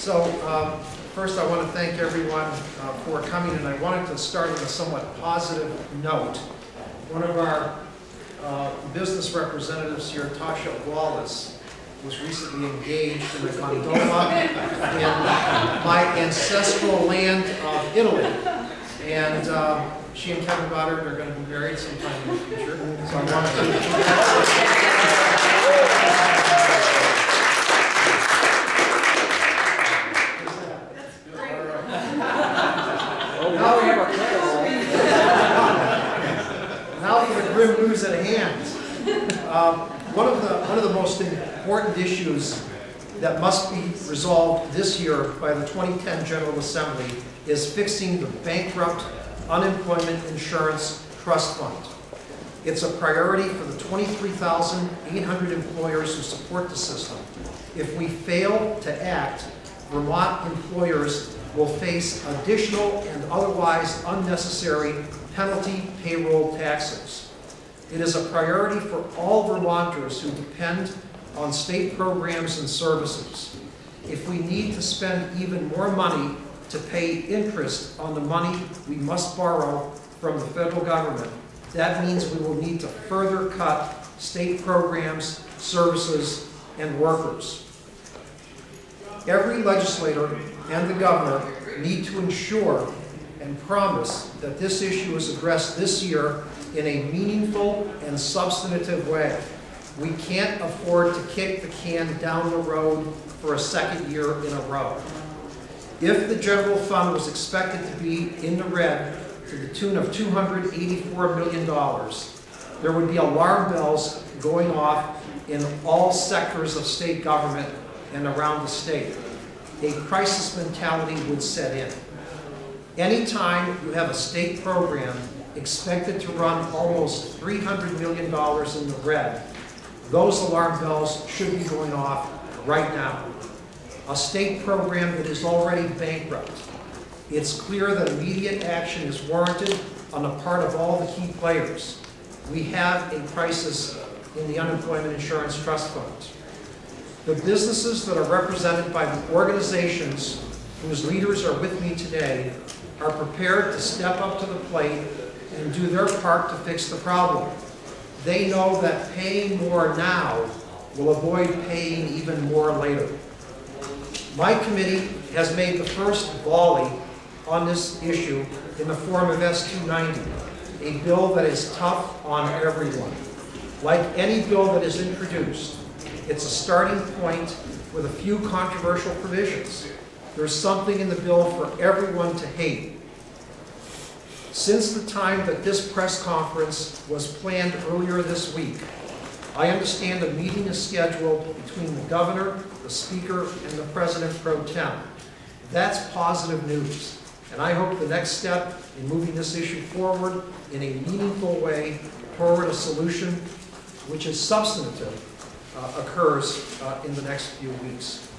So first I want to thank everyone for coming, and I wanted to start on a somewhat positive note. One of our business representatives here, Tasha Wallace, was recently engaged in a gondola in my ancestral land of Italy. And she and Kevin Goddard are going to be married sometime in the future. So I want to Now for the grim news at hand. One of the most important issues that must be resolved this year by the 2010 General Assembly is fixing the bankrupt unemployment insurance trust fund. It's a priority for the 23,800 employers who support the system. If we fail to act, Vermont employers will face additional and otherwise unnecessary penalty payroll taxes. It is a priority for all Vermonters who depend on state programs and services. If we need to spend even more money to pay interest on the money we must borrow from the federal government, that means we will need to further cut state programs, services, and workers. Every legislator and the governor need to ensure and promise that this issue is addressed this year in a meaningful and substantive way. We can't afford to kick the can down the road for a second year in a row. If the general fund was expected to be in the red to the tune of $284 million, there would be alarm bells going off in all sectors of state government and around the state. A crisis mentality would set in. Anytime you have a state program expected to run almost $300 million in the red, those alarm bells should be going off right now. A state program that is already bankrupt. It's clear that immediate action is warranted on the part of all the key players. We have a crisis in the unemployment insurance trust fund. The businesses that are represented by the organizations whose leaders are with me today are prepared to step up to the plate and do their part to fix the problem. They know that paying more now will avoid paying even more later. My committee has made the first volley on this issue in the form of S-290, a bill that is tough on everyone. Like any bill that is introduced, it's a starting point with a few controversial provisions. There's something in the bill for everyone to hate. Since the time that this press conference was planned earlier this week, I understand a meeting is scheduled between the governor, the speaker, and the president pro tem. That's positive news, and I hope the next step in moving this issue forward in a meaningful way toward a solution which is substantive occurs in the next few weeks.